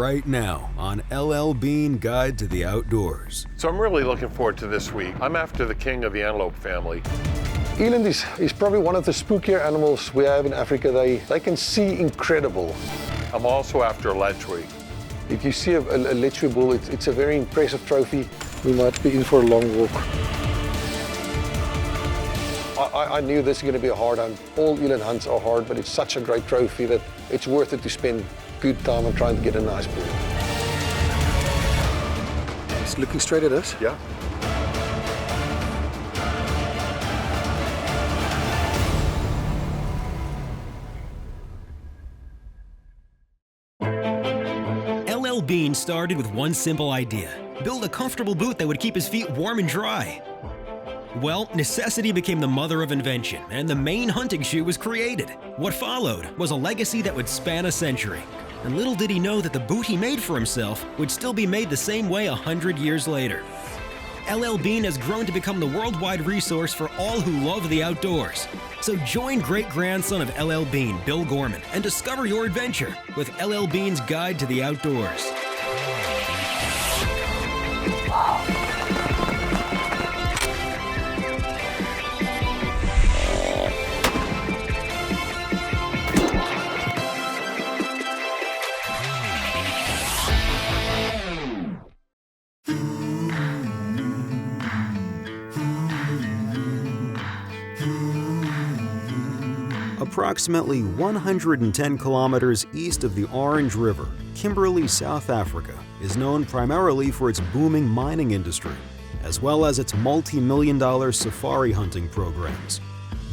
right now on LL Bean Guide to the Outdoors. So I'm really looking forward to this week. I'm after the king of the antelope family. Eland is probably one of the spookier animals we have in Africa. They can see incredible. I'm also after a lechwe. If you see a lechwe bull, it's a very impressive trophy. We might be in for a long walk. I knew this was going to be a hard hunt. All eland hunts are hard, but it's such a great trophy that it's worth it to spend good time on trying to get a nice bull. He's looking straight at us. Yeah. LL Bean started with one simple idea: build a comfortable boot that would keep his feet warm and dry. Well, necessity became the mother of invention, and the Maine hunting shoe was created. What followed was a legacy that would span a century. And little did he know that the boot he made for himself would still be made the same way 100 years later. LL Bean has grown to become the worldwide resource for all who love the outdoors. So join great-grandson of LL Bean, Bill Gorman, and discover your adventure with LL Bean's Guide to the Outdoors. Approximately 110 kilometers east of the Orange River, Kimberley, South Africa, is known primarily for its booming mining industry, as well as its multi-million-dollar safari hunting programs.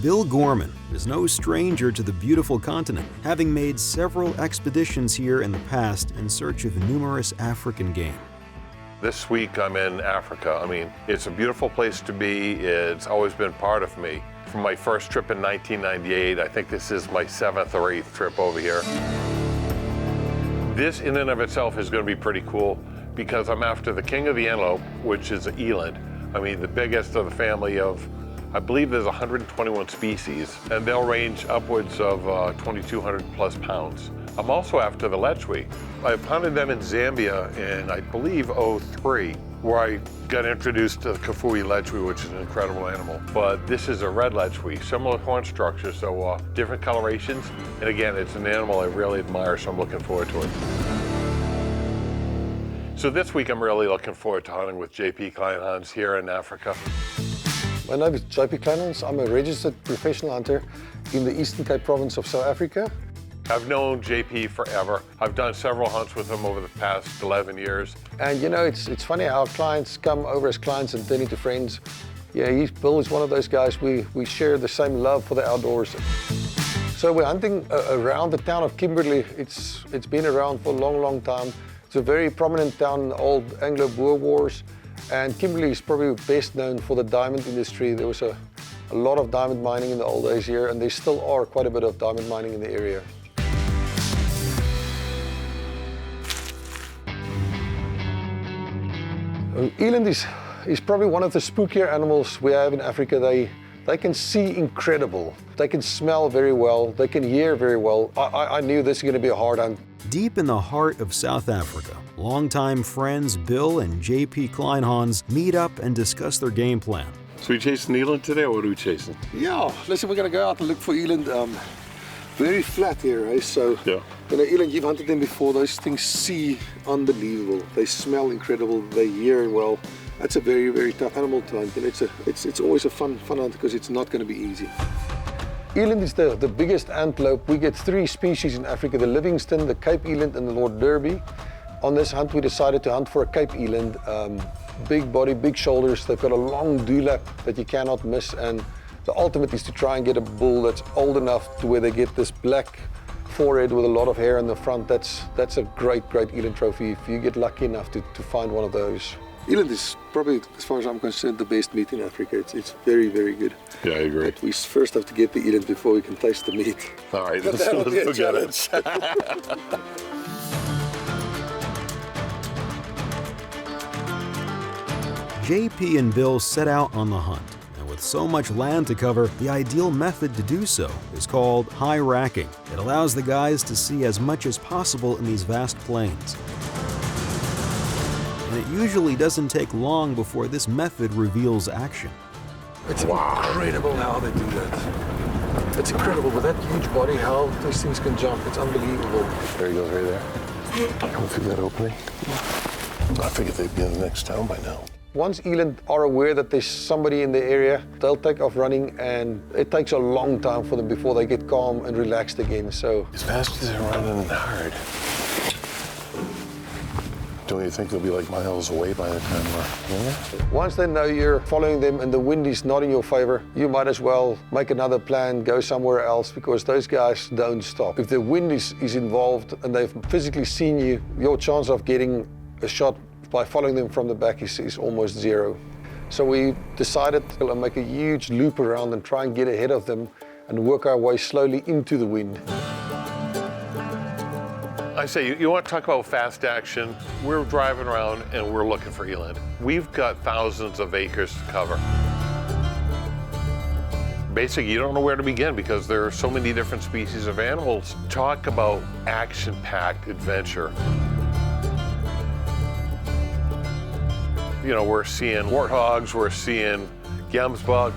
Bill Gorman is no stranger to the beautiful continent, having made several expeditions here in the past in search of numerous African game. This week I'm in Africa. I mean, it's a beautiful place to be. It's always been part of me. From my first trip in 1998, I think this is my 7th or 8th trip over here. This in and of itself is going to be pretty cool because I'm after the king of the antelope, which is an eland. I mean, the biggest of the family of, I believe there's 121 species, and they'll range upwards of 2,200 plus pounds. I'm also after the lechwe. I've hunted them in Zambia in, I believe, '03, where I got introduced to the Kafue lechwe, which is an incredible animal. But this is a red lechwe, similar horn structure, so different colorations. And again, it's an animal I really admire, so I'm looking forward to it. So this week, I'm really looking forward to hunting with J.P. Kleinhans here in Africa. My name is J.P. Kleinhans. I'm a registered professional hunter in the Eastern Cape province of South Africa. I've known JP forever. I've done several hunts with him over the past 11 years. And you know, it's funny how clients come over as clients and turn into friends. Yeah, Bill is one of those guys, we share the same love for the outdoors. So we're hunting around the town of Kimberley. It's been around for a long, long time. It's a very prominent town in the old Anglo-Boer Wars. And Kimberley is probably best known for the diamond industry. There was a lot of diamond mining in the old days here, and there still are quite a bit of diamond mining in the area. Eland is probably one of the spookier animals we have in Africa. They can see incredible. They can smell very well. They can hear very well. I knew this was going to be a hard hunt. Deep in the heart of South Africa, longtime friends Bill and J.P. Kleinhans meet up and discuss their game plan. So we chasing eland today, or what are we chasing? Yeah, listen, we're going to go out and look for eland. Very flat here, eh? So, yeah. You know, eland, you've hunted them before. Those things see unbelievable. They smell incredible. They hear well. That's a very, very tough animal to hunt, and it's always a fun hunt because it's not going to be easy. Eland is the biggest antelope. We get 3 species in Africa: the Livingston, the Cape eland, and the Lord Derby. On this hunt, we decided to hunt for a Cape eland. Big body, big shoulders. They've got a long dewlap that you cannot miss, and the ultimate is to try and get a bull that's old enough to where they get this black forehead with a lot of hair in the front. That's a great, great eland trophy if you get lucky enough to find one of those. Eland is probably, as far as I'm concerned, the best meat in Africa. It's very, very good. Yeah, I agree. But we first have to get the eland before we can taste the meat. All right, But let's that'll be a forget it. challenge. JP and Bill set out on the hunt, and with so much land to cover, the ideal method to do so is called high racking. It allows the guys to see as much as possible in these vast plains. and it usually doesn't take long before this method reveals action. It's incredible how they do that. It's incredible with that huge body, how these things can jump. It's unbelievable. There he goes, right there. Come through that opening. I figured they'd be in the next town by now. Once eland are aware that there's somebody in the area, they'll take off running, and it takes a long time for them before they get calm and relaxed again. So As fast as they're running hard. Don't you think they'll be like miles away by the time we're once they know you're following them and the wind is not in your favor, you might as well make another plan, go somewhere else, because those guys don't stop. If the wind is involved and they've physically seen you, your chance of getting a shot by following them from the back is almost zero. So we decided to make a huge loop around and try and get ahead of them and work our way slowly into the wind. I say, you want to talk about fast action? We're driving around and we're looking for eland. We've got thousands of acres to cover. Basically, you don't know where to begin because there are so many different species of animals. Talk about action-packed adventure. You know, we're seeing warthogs, we're seeing gemsbok.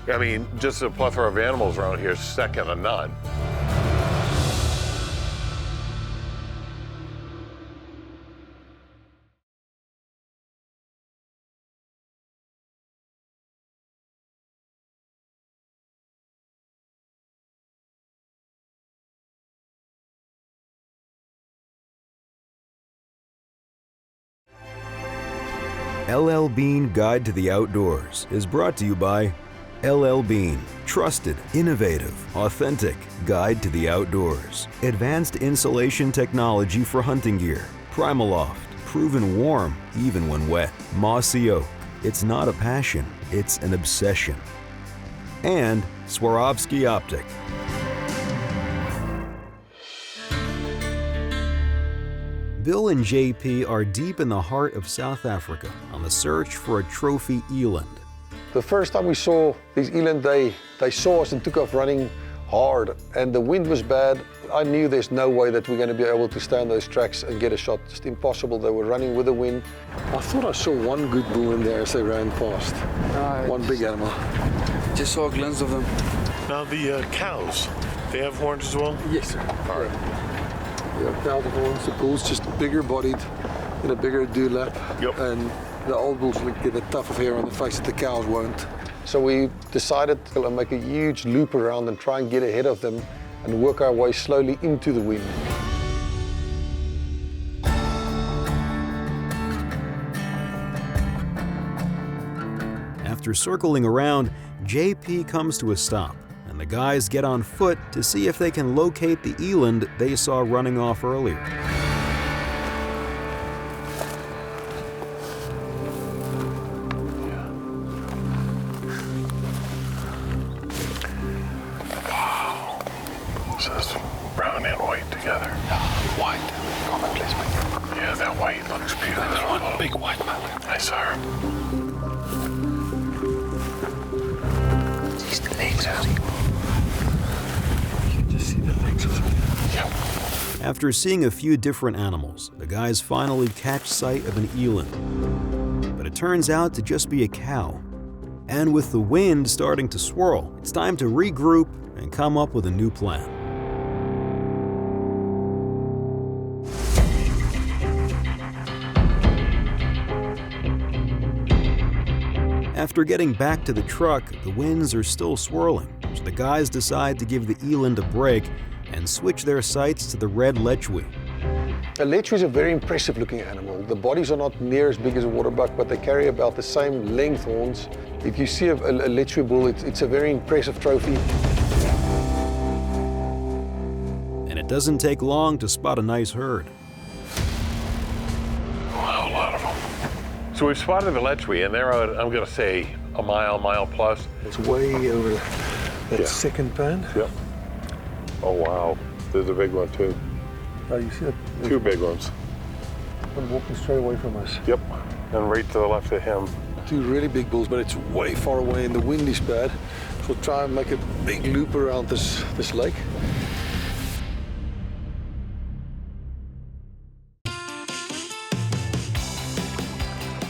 I mean, just a plethora of animals around here is second to none. LL Bean Guide to the Outdoors is brought to you by LL Bean. Trusted, innovative, authentic guide to the outdoors. Advanced insulation technology for hunting gear. Primaloft, proven warm even when wet. Mossy Oak. It's not a passion, it's an obsession. And Swarovski Optic. Bill and JP are deep in the heart of South Africa on the search for a trophy eland. The first time we saw these eland, they saw us and took off running hard, and the wind was bad. I knew there's no way that we're going to be able to stay on those tracks and get a shot. Just impossible. They were running with the wind. I thought I saw one good bull in there as they ran past. One big animal. Just saw a glimpse of them. Now the cows, they have horns as well? Yes, sir. All right. Yeah, now the horns, the bull's just bigger bodied and a bigger dewlap. Yep. And the old bulls will get a tuft of hair on the face that the cows won't. So we decided to make a huge loop around and try and get ahead of them and work our way slowly into the wind. After circling around, JP comes to a stop, and the guys get on foot to see if they can locate the eland they saw running off earlier. So that's brown and white together. White. Come on, please. Yeah, that white looks beautiful. There's one big white man. I saw her. These the legs, Harry. You can just see the legs of them. Yep. After seeing a few different animals, the guys finally catch sight of an eland. But it turns out to just be a cow. And with the wind starting to swirl, it's time to regroup and come up with a new plan. After getting back to the truck, the winds are still swirling, so the guys decide to give the eland a break and switch their sights to the red lechwe. A lechwe is a very impressive looking animal. The bodies are not near as big as a waterbuck, but they carry about the same length horns. If you see a lechwe bull, it's a very impressive trophy. And it doesn't take long to spot a nice herd. Wow, a lot of them. So we've spotted the lechwe, and they're out, I'm going to say, a mile plus. It's way over that second pan. Yep. Oh, wow. There's a big one, too. Oh, you see that? Two big ones. One walking straight away from us. Yep. And right to the left of him. Two really big bulls, but it's way far away and the wind is bad. So we'll try and make a big loop around this lake.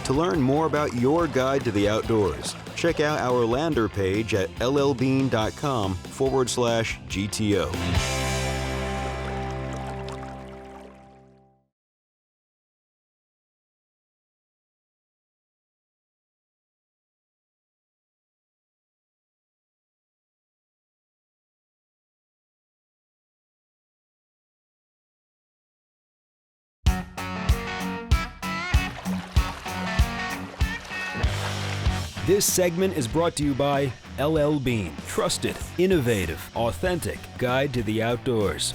To learn more about your guide to the outdoors, check out our lander page at llbean.com/GTO. This segment is brought to you by LL Bean. Trusted, innovative, authentic guide to the outdoors.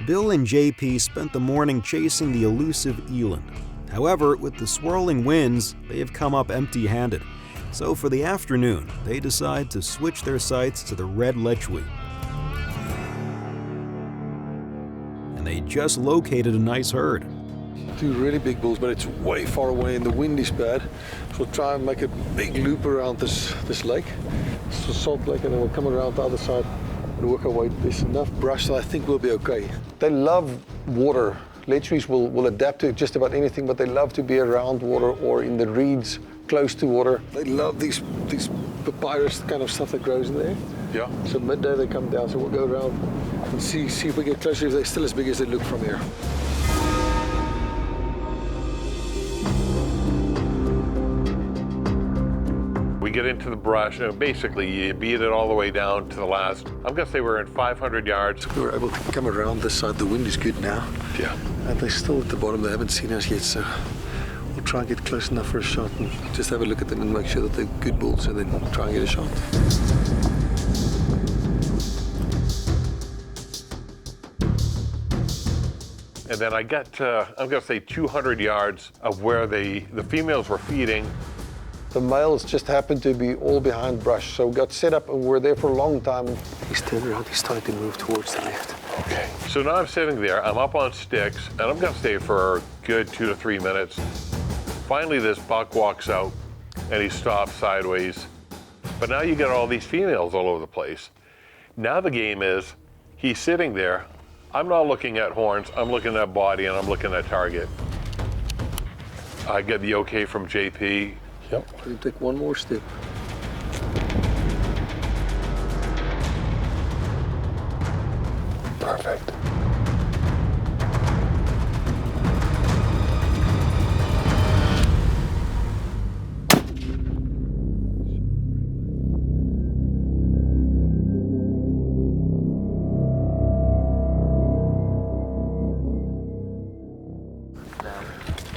Bill and JP spent the morning chasing the elusive eland. However, with the swirling winds, they have come up empty-handed. So for the afternoon, they decide to switch their sights to the red lechwe. They just located a nice herd. Two really big bulls, but it's way far away and the wind is bad. So we'll try and make a big loop around this lake. It's a salt lake, and then we'll come around the other side and work our way. There's enough brush that I think we'll be okay. They love water. Lechwes will adapt to just about anything, but they love to be around water or in the reeds close to water. They love these papyrus kind of stuff that grows in there. Yeah. So midday they come down, so we'll go around and see if we get closer, if they're still as big as they look from here. We get into the brush, and basically you beat it all the way down to the last, I'm gonna say we're in 500 yards. We were able to come around this side. The wind is good now. Yeah. And they're still at the bottom. They haven't seen us yet, so we'll try and get close enough for a shot and just have a look at them and make sure that they're good bulls, and then try and get a shot. And then I got to, I'm gonna say 200 yards of where the females were feeding. The males just happened to be all behind brush, so we got set up and we're there for a long time. He's turned around, he's starting to move towards the left. Okay. So now I'm sitting there, I'm up on sticks, and I'm gonna stay for a good 2 to 3 minutes. Finally, this buck walks out and he stops sideways. But now you got all these females all over the place. Now the game is, he's sitting there, I'm not looking at horns, I'm looking at body and I'm looking at target. I get the okay from JP. Yep. Can you take one more step? Perfect.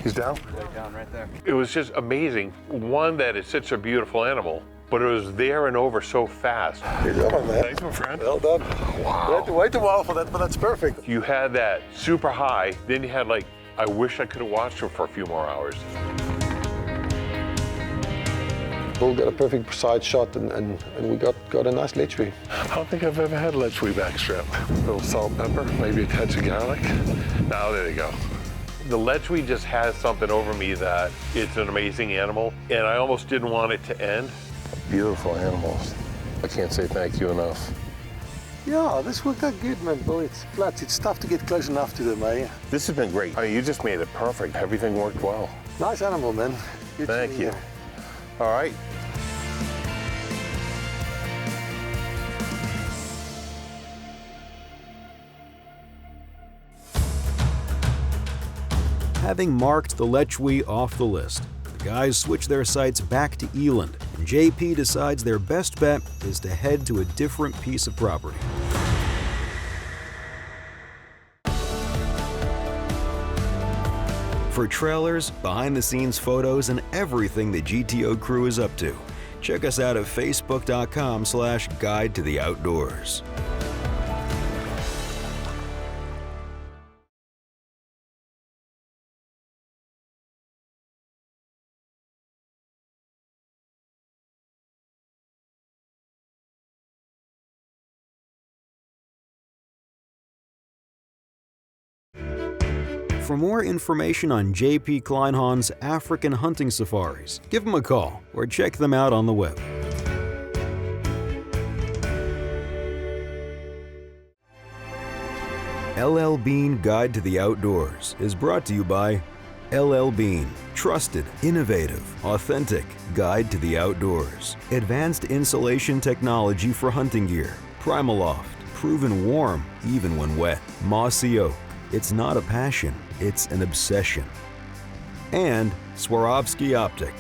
He's down? Down right there. It was just amazing. One, that it's such a beautiful animal, but it was there and over so fast. Good job on that. Thanks, my friend. Well done. Wow. We had to wait a while for that, but that's perfect. You had that super high, then you had like, I wish I could have watched him for a few more hours. Bull got a perfect side shot, and we got a nice lechwe. I don't think I've ever had lechwe backstrap. A little salt, pepper, maybe a touch of garlic. Now, there you go. The lechwe just has something over me that it's an amazing animal, and I almost didn't want it to end. Beautiful animals. I can't say thank you enough. Yeah, this worked out good, man. Boy, it's flats. It's tough to get close enough to them, eh? This has been great. I mean, you just made it perfect. Everything worked well. Nice animal, man. Good Thank seeing you. All right. Having marked the lechwe off the list, the guys switch their sights back to eland, and JP decides their best bet is to head to a different piece of property. For trailers, behind-the-scenes photos, and everything the GTO crew is up to, check us out at facebook.com/guide to the outdoors. For more information on JP Kleinhahn's African hunting safaris, give them a call or check them out on the web. LL Bean Guide to the Outdoors is brought to you by LL Bean. Trusted, innovative, authentic guide to the outdoors. Advanced insulation technology for hunting gear. Primaloft, proven warm even when wet. Mossy Oak. It's not a passion, it's an obsession. And Swarovski Optic.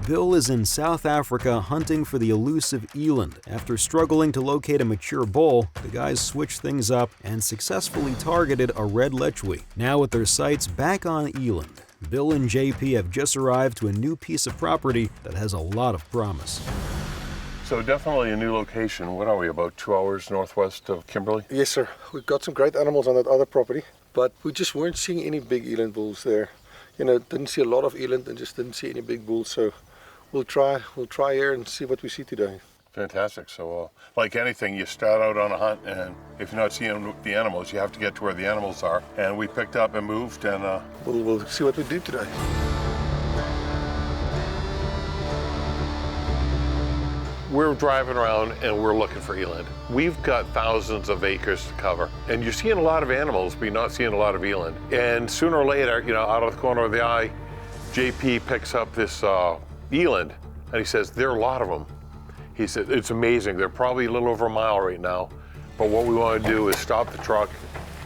Bill is in South Africa hunting for the elusive eland. After struggling to locate a mature bull, the guys switched things up and successfully targeted a red lechwe. Now with their sights back on eland, Bill and JP have just arrived to a new piece of property that has a lot of promise. So definitely a new location. What are we, about 2 hours northwest of Kimberley? Yes, sir. We've got some great animals on that other property, but we just weren't seeing any big eland bulls there. You know, didn't see a lot of eland and just didn't see any big bulls, so we'll try here and see what we see today. Fantastic. So like anything, you start out on a hunt, and if you're not seeing the animals, you have to get to where the animals are. And we picked up and moved, and We'll see what we do today. we're driving around and we're looking for eland. We've got thousands of acres to cover, and you're seeing a lot of animals, but you're not seeing a lot of eland. And sooner or later, you know, out of the corner of the eye, JP picks up this eland, and he says, there are a lot of them. He said, it's amazing. They're probably a little over a mile right now, but what we want to do is stop the truck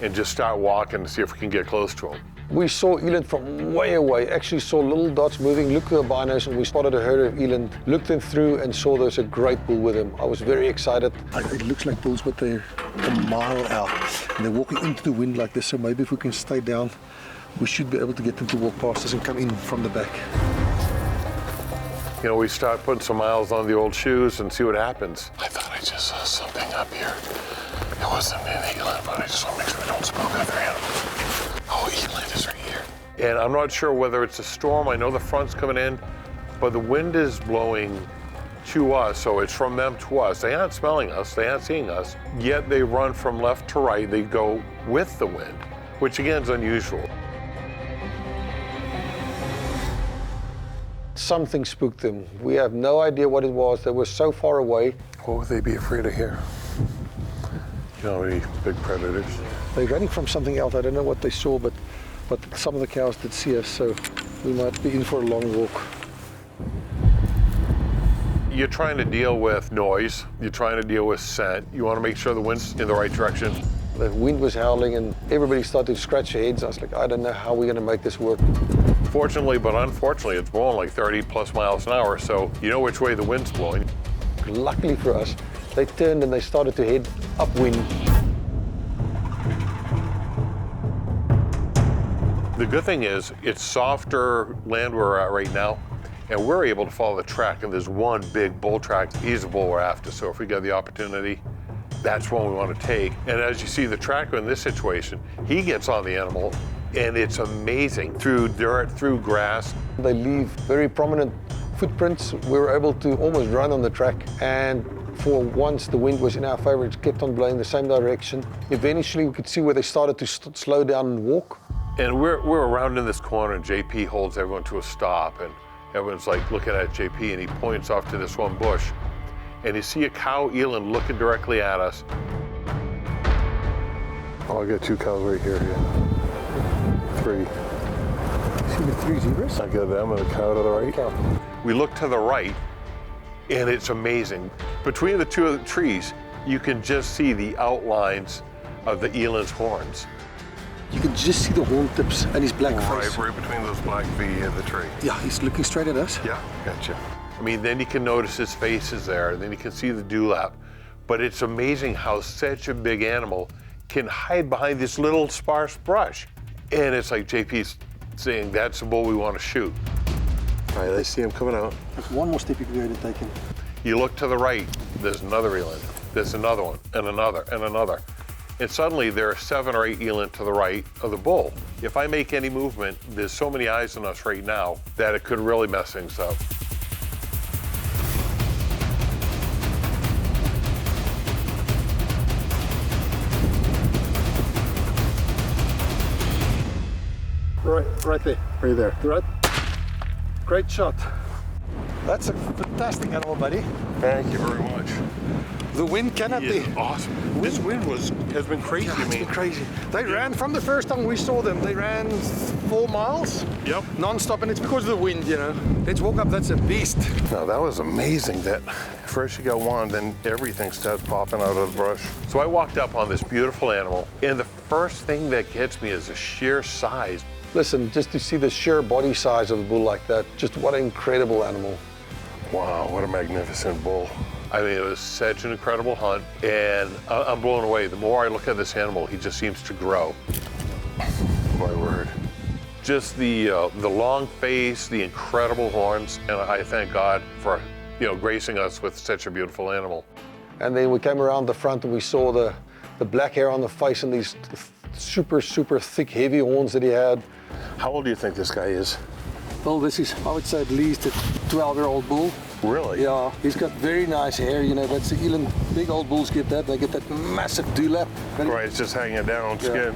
and just start walking to see if we can get close to them. We saw eland from way away, actually saw little dots moving, looked through the binos, and we spotted a herd of eland, looked them through and saw there's a great bull with them. I was very excited. It looks like bulls, but they're a mile out, and they're walking into the wind like this, so maybe if we can stay down, we should be able to get them to walk past us and come in from the back. You know, we start putting some miles on the old shoes and see what happens. I thought I just saw something up here. It wasn't an eland, but I just want to make sure we don't smoke other animals. Oh, eland is right here. And I'm not sure whether it's a storm. I know the front's coming in, but the wind is blowing to us, so it's from them to us. They aren't smelling us, they aren't seeing us, yet they run from left to right. They go with the wind, which again is unusual. Something spooked them. We have no idea what it was. They were so far away. What would they be afraid of here? You know, any big predators? They're running from something else. I don't know what they saw, but some of the cows did see us, so we might be in for a long walk. You're trying to deal with noise, you're trying to deal with scent, you want to make sure the wind's in the right direction. The wind was howling and everybody started to scratch their heads. I was like, I don't know how we're going to make this work. Fortunately, but unfortunately, it's blowing like 30 plus miles an hour, so you know which way the wind's blowing. Luckily for us, they turned and they started to head upwind. The good thing is, it's softer land where we're at right now, and we're able to follow the track, and there's one big bull track. He's the bull we're after, so if we get the opportunity, that's one we want to take. And as you see the tracker in this situation, he gets on the animal, and it's amazing. Through dirt, through grass. They leave very prominent footprints. We were able to almost run on the track, and for once the wind was in our favor. It kept on blowing the same direction. Eventually we could see where they started to slow down and walk. And we're around in this corner, and JP holds everyone to a stop, and everyone's like looking at JP, and he points off to this one bush, and you see a cow eland looking directly at us. Oh, I got 2 cows right here. Yeah. 3. See the 3 zebras? I got them and a cow to the right. We look to the right, and it's amazing. Between the two of the trees, you can just see the outlines of the eland's horns. You can just see the horn tips and his black face. Right between those black V and the tree. Yeah, he's looking straight at us. Yeah, gotcha. I mean, then you can notice his face is there, and then you can see the dewlap. But it's amazing how such a big animal can hide behind this little sparse brush. And it's like JP's saying, that's the bull we want to shoot. All right, I see him coming out. There's one more step you can go to take him. You look to the right, there's another eland. There's another one, and another, and another. And suddenly there are 7 or 8 eland to the right of the bull. If I make any movement, there's so many eyes on us right now that it could really mess things up. Right there. Right there. Right. Great shot. That's a fantastic animal, buddy. Thank you very much. The wind cannot He is be. awesome. This wind has been crazy. Yeah, I it's mean, been crazy. They ran from the first time we saw them. They ran 4 miles. Yep. Non-stop, and it's because of the wind, you know. Let's walk up. That's a beast. No, that was amazing. That first you got one, then everything starts popping out of the brush. So I walked up on this beautiful animal, and the first thing that gets me is the sheer size. Listen, just to see the sheer body size of a bull like that, just what an incredible animal. Wow, what a magnificent bull. I mean, it was such an incredible hunt, and I'm blown away. The more I look at this animal, he just seems to grow. My word. Just the long face, the incredible horns, and I thank God for, gracing us with such a beautiful animal. And then we came around the front and we saw the black hair on the face and these super, super thick, heavy horns that he had. How old do you think this guy is? Well, this is, I would say, at least a 12-year-old bull. Really? Yeah, he's got very nice hair. You know, that's the eland. Big old bulls get that. They get that massive dewlap. Right, it's just hanging down skin.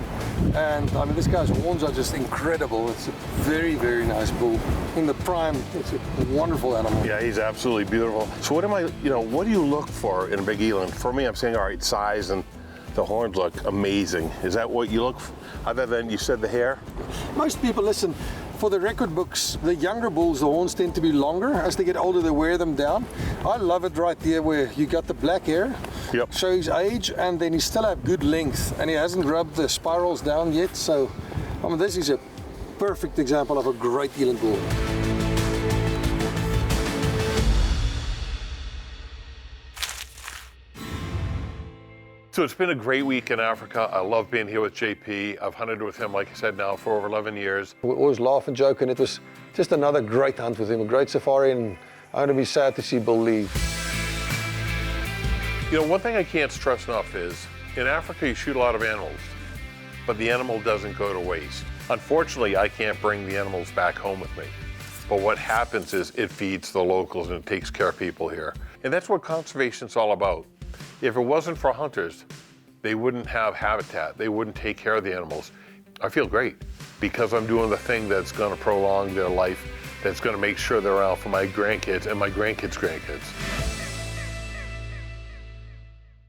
And I mean, this guy's horns are just incredible. It's a very, very nice bull. In the prime, it's a wonderful animal. Yeah, he's absolutely beautiful. So what do you look for in a big eland? For me, I'm saying, all right, size and the horns look amazing. Is that what you look for? Other than you said the hair? Most people, listen, for the record books, the younger bulls, the horns tend to be longer. As they get older, they wear them down. I love it right there where you got the black hair, Yep. shows age, and then he still have good length, and he hasn't rubbed the spirals down yet. So, I mean, this is a perfect example of a great eland bull. So it's been a great week in Africa. I love being here with JP. I've hunted with him, like I said, now for over 11 years. We always laugh and joke, and it was just another great hunt with him, a great safari, and I'm going to be sad to see Bill leave. One thing I can't stress enough is, in Africa you shoot a lot of animals, but the animal doesn't go to waste. Unfortunately, I can't bring the animals back home with me. But what happens is it feeds the locals and it takes care of people here. And that's what conservation's all about. If it wasn't for hunters, they wouldn't have habitat. They wouldn't take care of the animals. I feel great because I'm doing the thing that's going to prolong their life, that's going to make sure they're around for my grandkids and my grandkids' grandkids.